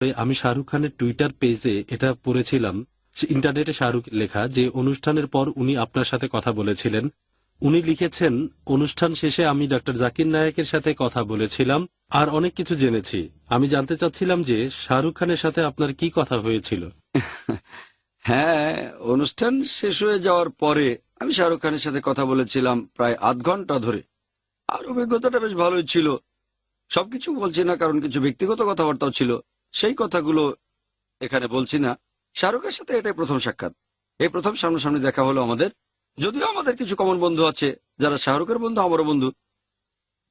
আমি শাহরুখ খানের টুইটার পেজে এটা পড়েছিলাম, ইন্টারনেটে শাহরুখ লেখা যে অনুষ্ঠানের পর উনি আপনার সাথে কথা বলেছিলেন। উনি লিখেছেন, অনুষ্ঠান শেষে আমি ডক্টর জাকির নায়েকের সাথে কথা বলেছিলাম আর অনেক কিছু জেনেছি। আমি জানতে চাচ্ছিলাম যে শাহরুখ খানের সাথে আপনার কি কথা হয়েছিল। হ্যাঁ, অনুষ্ঠান শেষ হয়ে যাওয়ার পরে আমি শাহরুখ খানের সাথে কথা বলেছিলাম প্রায় আধ ঘন্টা ধরে। আর অভিজ্ঞতাটা বেশ ভালোই ছিল। সবকিছু বলছি না, কারণ কিছু ব্যক্তিগত কথাবার্তাও ছিল, সেই কথাগুলো এখানে বলছি না। শাহরুখের সাথে এটাই প্রথম সাক্ষাৎ, এই প্রথম সামনাসামনি দেখা হলো আমাদের। যদিও আমাদের কিছু কমন বন্ধু আছে যারা শাহরুখের বন্ধু, আমারও বন্ধু,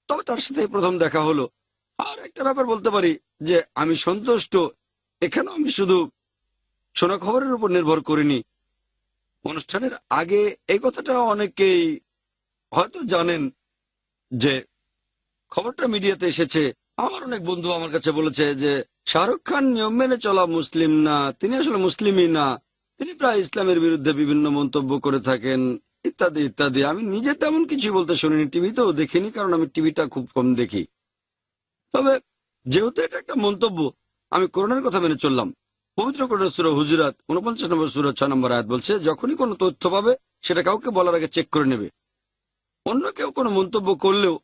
তবে তার সাথে এই প্রথম দেখা হলো। আর একটা ব্যাপার বলতে পারি যে আমি সন্তুষ্ট। এখানেও আমি শুধু শোনা খবরের উপর নির্ভর করিনি। অনুষ্ঠানের আগে এই কথাটা অনেকেই হয়তো জানেন যে খবরটা মিডিয়াতে এসেছে। আমার অনেক বন্ধু আমার কাছে বলেছে যে শাহরুখ খান নিয়ম মেনে চলা মুসলিম না, তিনি আসলে মুসলিমই না, তিনি প্রায় ইসলামের বিরুদ্ধে বিভিন্ন মন্তব্য করে থাকেন, ইত্যাদি ইত্যাদি। আমি নিজে তেমন কিছু বলতে শুনিনি, টিভিতেও দেখিনি, কারণ আমি টিভিটা খুব কম দেখি। তবে যেহেতু এটা একটা মন্তব্য, আমি কোরআনের কথা মেনে চললাম। পবিত্র কোরআন সূরা হুজুরাত 49 নম্বর সূরা 6 নম্বর আয়াত বলছে, যখনই কোনো তথ্য পাবে সেটা কাউকে বলার আগে চেক করে নেবে। অন্য কেউ কোনো মন্তব্য করলেও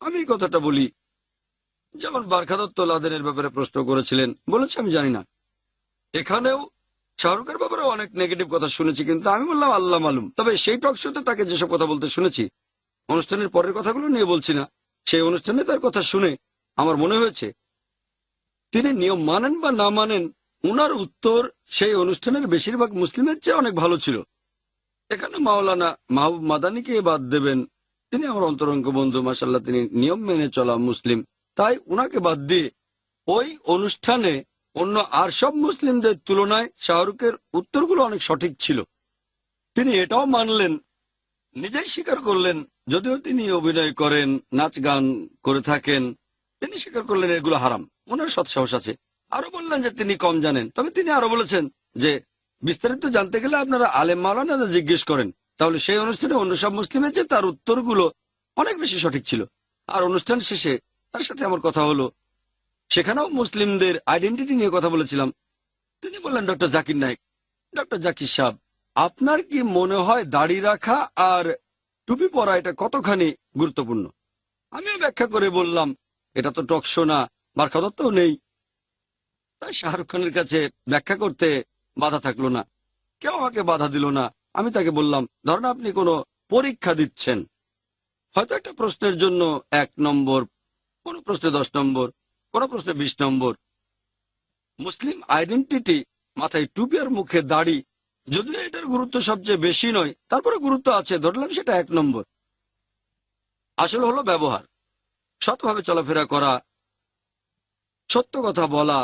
আমি এই কথাটা বলি। যেমন বারখাদত্ত লাদেনের ব্যাপারে প্রশ্ন করেছিলেন, বলেছে আমি জানি না। এখানেও শাহরুখের ব্যাপারে অনেক নেগেটিভ কথা শুনেছি, কিন্তু আমি বললাম আল্লাহ মালুম। তবে সেই টক শোতে তাকে যেসব কথা বলতে শুনেছি, অনুষ্ঠানের পরের কথাগুলো নিয়ে বলছি না, সেই অনুষ্ঠানে তার কথা শুনে আমার মনে হয়েছে তিনি নিয়ম মানেন বা না মানেন, উনার উত্তর সেই অনুষ্ঠানের বেশিরভাগ মুসলিমের চেয়ে অনেক ভালো ছিল। এখানে মাওলানা মাহবুব মাদানিকে বাদ দেবেন, তিনি আমার অন্তরঙ্গ বন্ধু, মাশাআল্লাহ, তিনি নিয়ম মেনে চলা মুসলিম, তাই উনাকে বাদ দিয়ে ওই অনুষ্ঠানে অন্য আর সব মুসলিমদের তুলনায় শাহরুখের উত্তরগুলো অনেক সঠিক ছিল। তিনি এটাও মানলেন, নিজেই স্বীকার করলেন, যদিও তিনি অভিনয় করেন, নাচ গান করে থাকেন, তিনি স্বীকার করলেন এগুলো হারাম। ওনার সৎসাহস আছে। আরো বললেন যে তিনি কম জানেন, তবে তিনি আরো বলেছেন যে বিস্তারিত জানতে গেলে আপনারা আলেম মাওলানা জিজ্ঞেস করেন। তাহলে সেই অনুষ্ঠানে অন্য সব মুসলিমের চেয়ে তার উত্তরগুলো অনেক বেশি সঠিক ছিল। আর অনুষ্ঠান শেষে তার সাথে আমার কথা হলো, সেখানেও মুসলিমদের আইডেন্টিটি নিয়ে কথা বলেছিলাম। তিনি বললেন, ডক্টর জাকির নায়েক, ডক্টর জাকির সাহেব, আপনার কি মনে হয় দাড়ি রাখা আর টুপি পরা এটা কতখানি গুরুত্বপূর্ণ? আমিও ব্যাখ্যা করে বললাম, এটা তো টক শো না, বারখাদত্তও নেই, তাই শাহরুখ খানের কাছে ব্যাখ্যা করতে বাধা থাকলো না, কেউ আমাকে বাধা দিল না। আমি তাকে বললাম, ধরেন আপনি কোনো পরীক্ষা দিচ্ছেন, হয়তো একটা প্রশ্নের জন্য 1 নম্বর, কোন প্রশ্নে 10 নম্বর, কোন প্রশ্নে 20 নম্বর। মুসলিম আইডেন্টিটি, মাথায় টুপি আর মুখে দাড়ি, যদিও এটার গুরুত্ব সবচেয়ে বেশি নয়, তারপরে গুরুত্ব আছে, ধরলাম সেটা 1 নম্বর। আসলে হলো ব্যবহার, সৎভাবে চলাফেরা করা, সত্য কথা বলা,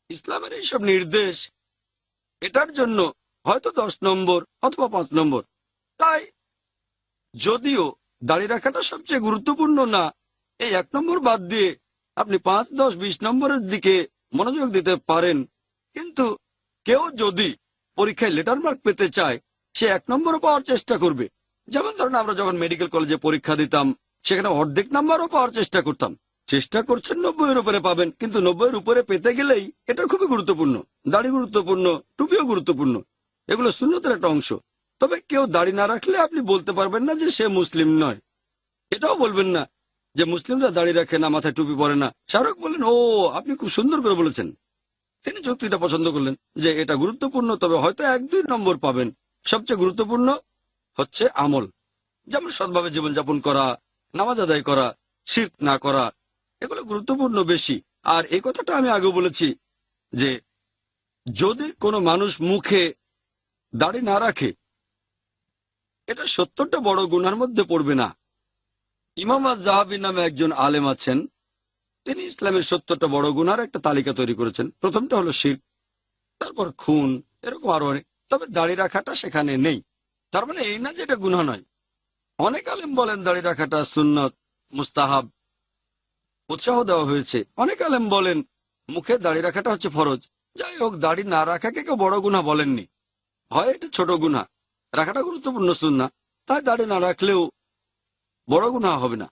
ইসলামের এইসব নির্দেশ, এটার জন্য হয়তো 10 নম্বর অথবা 5 নম্বর। তাই যদিও দাড়ি রাখাটা সবচেয়ে গুরুত্বপূর্ণ না, এই 1 নম্বর বাদ দিয়ে আপনি 5, 10, 20 নম্বরের দিকে মনোযোগ দিতে পারেন। কিন্তু কেউ যদি পরীক্ষায় লেটার মার্ক পেতে চায়, সে 1 নম্বরও পাওয়ার চেষ্টা করবে। যেমন ধরেন আমরা যখন মেডিকেল কলেজে পরীক্ষা দিতাম, সেখানে অর্ধেক নাম্বারও পাওয়ার চেষ্টা করতাম। চেষ্টা করছেন 90-এর উপরে পাবেন, কিন্তু 90-এর উপরে পেতে গেলেই এটা খুবই গুরুত্বপূর্ণ। দাড়ি গুরুত্বপূর্ণ, টুপিও গুরুত্বপূর্ণ, এগুলো সুন্নতের একটা অংশ। তবে কেউ দাড়ি না রাখলে আপনি বলতে পারবেন না যে সে মুসলিম নয়। এটাও বলবেন না যে মুসলিমরা দাড়ি রাখে না, মাথায় টুপি পরে না। শাহরুখ বললেন, ও আপনি খুব সুন্দর করে বলেছেন। তিনি যুক্তিটা পছন্দ করলেন যে এটা গুরুত্বপূর্ণ, তবে হয়তো 1-2 নম্বর পাবেন। সবচেয়ে গুরুত্বপূর্ণ হচ্ছে আমল, যেমন সৎভাবে জীবনযাপন করা, নামাজ আদায় করা, শিরক না করা, এগুলো গুরুত্বপূর্ণ বেশি। আর এই কথাটা আমি আগে বলেছি যে যদি কোনো মানুষ মুখে দাড়ি না রাখে, এটা 70টা বড় গুনার মধ্যে পড়বে না। ইমাম আজ-জাহাবি নামে একজন আলেম আছেন, তিনি ইসলামের 70টা বড় গুনার একটা তালিকা তৈরি করেছেন। প্রথমটা হলো শিরক, তারপর খুন, এরকম আরো অনেক। তবে দাড়ি রাখাটা সেখানে নেই। তার মানে এই না যে এটা গুনাহ নয়। অনেক আলেম বলেন দাড়ি রাখাটা সুন্নত, মুস্তাহাব, উৎসাহ দেওয়া হয়েছে। অনেক আলেম বলেন মুখে দাড়ি রাখাটা হচ্ছে ফরজ। যাই হোক, দাড়ি না রাখাকে কেউ বড় গুনাহ বলেননি, হয় এটা ছোট গুনাহ। রাখাটা গুরুত্বপূর্ণ সুন্নাহ, তাই দাড়ি না রাখলেও বড় গুনাহ হবে না।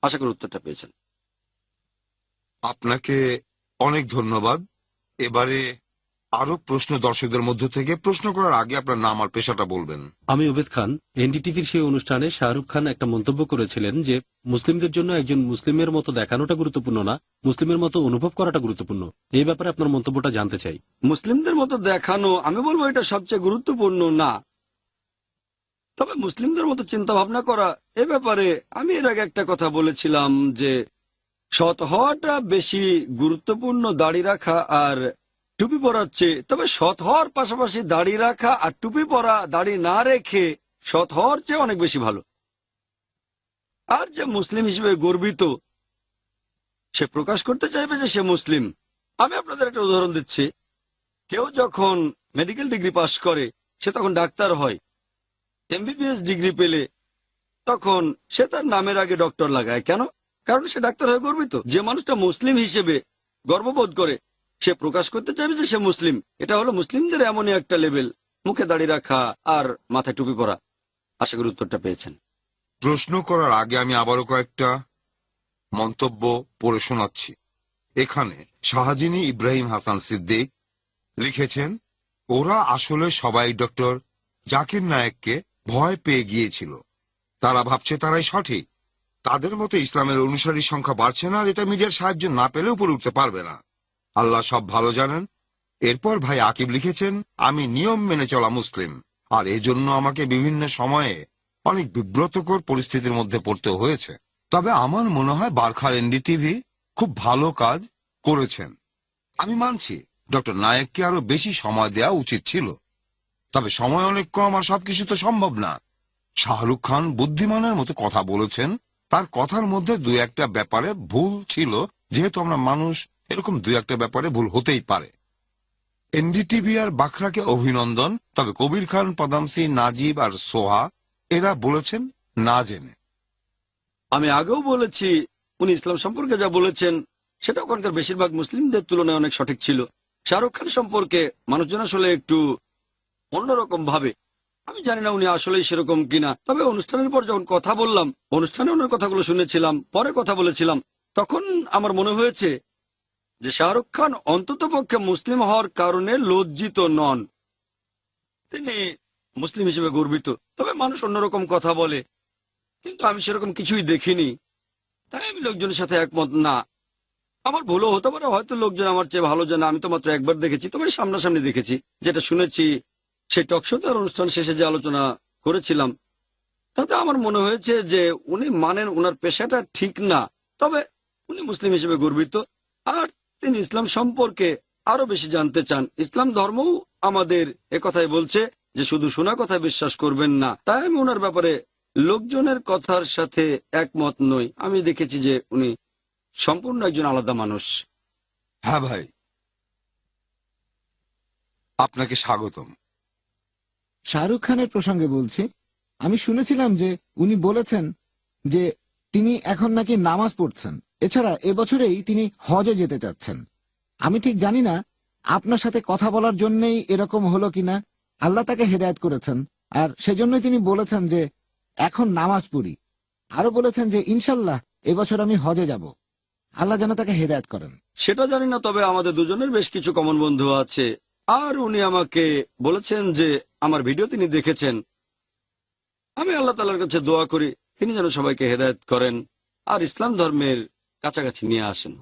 আশা করি উত্তরটা পেয়েছেন। আপনাকে অনেক ধন্যবাদ। এবারে আরো প্রশ্ন দর্শকদের মধ্য থেকে প্রশ্ন করার আগে আপনার নাম আর পেশাটা বলবেন। আমি ওবেদ খান। এনডিটিভির সেই অনুষ্ঠানে শাহরুখ খান একটা মন্তব্য করেছিলেন যে মুসলিমদের জন্য একজন মুসলিমের মতো দেখানোটা গুরুত্বপূর্ণ না, মুসলিমের মতো অনুভব করাটা গুরুত্বপূর্ণ। এই ব্যাপারে আপনার মন্তব্যটা জানতে চাই। মুসলিমদের মতো দেখানো, আমি বলবো এটা সবচেয়ে গুরুত্বপূর্ণ না, তবে মুসলিমদের মতো চিন্তা ভাবনা করা এ ব্যাপারে আমি এর আগে একটা কথা বলেছিলাম যে সৎ হওয়াটা বেশি গুরুত্বপূর্ণ দাড়ি রাখা আর টুপি পরার চেয়ে। তবে সৎ হওয়ার পাশাপাশি দাড়ি রাখা আর টুপি পরা, দাড়ি না রেখে সৎ হওয়ার চেয়ে অনেক বেশি ভালো। আর যে মুসলিম হিসেবে গর্বিত, সে প্রকাশ করতে চাইবে যে সে মুসলিম। আমি আপনাদের একটা উদাহরণ দিচ্ছি। কেউ যখন মেডিকেল ডিগ্রি পাশ করে, সে তখন ডাক্তার হয়। এমবিবিএস ডিগ্রি পেলে তখন সে তার নামের আগে ডক্টর লাগায়। কেন? কারণ সে ডাক্তার হয়ে গর্বিত। যে মানুষটা মুসলিম হিসেবে গর্ববোধ করে, সে প্রকাশ করতে চাইবে যে সে মুসলিম। এটা হলো মুসলিমদের এমনই একটা লেভেল, মুখে দাড়ি রাখা আর মাথায় টুপি পরা। আশা করি উত্তরটা পেয়েছেন। প্রশ্ন করার আগে আমি আবারও কয়েকটা মন্তব্য পড়ে শোনাচ্ছি। এখানে শাহজিনী ইব্রাহিম হাসান সিদ্দিক লিখেছেন, ওরা আসলে সবাই ডক্টর জাকির নায়েককে ভয় পেয়ে গিয়েছিল। তারা ভাবছে তারাই সঠিক। তাদের মতে ইসলামের অনুসারীর সংখ্যা বাড়ছে না, আর এটা মিডিয়ার সাহায্য না পেলে উপরে উঠতে পারবে না। আল্লাহ সব ভালো জানেন। এরপর ভাই আকিব লিখেছেন, আমি নিয়ম মেনে চলা মুসলিম, আর এজন্য আমাকে বিভিন্ন সময়ে অনেক বিব্রতকর পরিস্থিতির মধ্যে পড়তে হয়েছে। তবে আমার মনে হয় বারখার এনডিটিভি খুব ভালো কাজ করেছেন। আমি মানছি ডক্টর নায়েককে আরো বেশি সময় দেওয়া উচিত ছিল, তবে সময় অনেক কম আর সবকিছু তো সম্ভব না। শাহরুখ খান বুদ্ধিমানের মতো কথা বলেছেন। তার কথার মধ্যে দু একটা ব্যাপারে ভুল ছিল, যেহেতু আমরা মানুষ, এরকম দু একটা ব্যাপারে ভুল হতেই পারে। এনডিটিভি আর বাখরাকে অভিনন্দন, তবে কবির খান, পদামসি, নাজিব আর সোহা এরা বলেছেন না জেনে। আমি আগেও বলেছি, উনি ইসলাম সম্পর্কে যা বলেছেন সেটা ওখানকার বেশিরভাগ মুসলিমদের তুলনায় অনেক সঠিক ছিল। শাহরুখ খান সম্পর্কে মানুষজন আসলে একটু অন্যরকম ভাবে। আমি জানি না উনি আসলেই সেরকম কিনা, তবে অনুষ্ঠানের পর যখন কথা বললাম, অনুষ্ঠানে ওনার কথাগুলো শুনেছিলাম, পরে কথা বলেছিলাম, তখন আমার মনে হয়েছে যে শাহরুখ খান অন্ততপক্ষে মুসলিম হওয়ার কারণে লজ্জিত নন। তিনি মুসলিম হিসেবে গর্বিত। তবে মানুষ অন্যরকম কথা বলে, কিন্তু আমি সেরকম কিছুই দেখিনি, তাই আমি লোকজনের সাথে একমত না। আমার ভুলও হতে পারে, হয়তো লোকজন আমার চেয়ে ভালো জানে। আমি তো মাত্র একবার দেখেছি, তবে সামনাসামনি দেখেছি। যেটা শুনেছি সেই টকশোতে আর অনুষ্ঠান শেষে যে আলোচনা করেছিলাম, তাতে আমার মনে হয়েছে যে উনি মানেন ওনার পেশাটা ঠিক না, তবে উনি মুসলিম হিসেবে গর্বিত। আর তিনি ইসলাম সম্পর্কে আরো বেশি জানতে চান। ইসলাম ধর্মও আমাদের একথাই বলছে যে শুধু শোনা কথা বিশ্বাস করবেন না। তাই আমি ওনার ব্যাপারে লোকজনের কথার সাথে একমত নই। আমি দেখেছি যে উনি সম্পূর্ণ একজন আলাদা মানুষ। হ্যাঁ ভাই, আপনাকে স্বাগতম। শাহরুখ খানের প্রসঙ্গে বলছি, আমি শুনেছিলাম যে উনি বলেছেন যে তিনি এখন নাকি নামাজ পড়ছেন। এছাড়া এবছরেই তিনি হজে যেতে চাচ্ছেন। আমি ঠিক জানি না আপনার সাথে কথা বলার জন্যই এরকম হলো কিনা। আল্লাহ তাকে হেদায়েত করেছেন, আর সেজন্যই তিনি বলেছেন যে এখন নামাজ পড়ি। আরো বলেছেন যে ইনশাল্লাহ এবছর আমি হজে যাব। আল্লাহ যেন তাকে হেদায়েত করেন। সেটা জানি না, তবে আমাদের দুজনের বেশ কিছু কমন বন্ধু আছে। আর উনি আমাকে বলেছেন যে আমার ভিডিও তিনি দেখেছেন। আমি আল্লাহ তাআলার কাছে দোয়া করি তিনি যেন সবাইকে হেদায়েত করেন আর ইসলাম ধর্মের কাছাকাছি নিয়ে আসেন।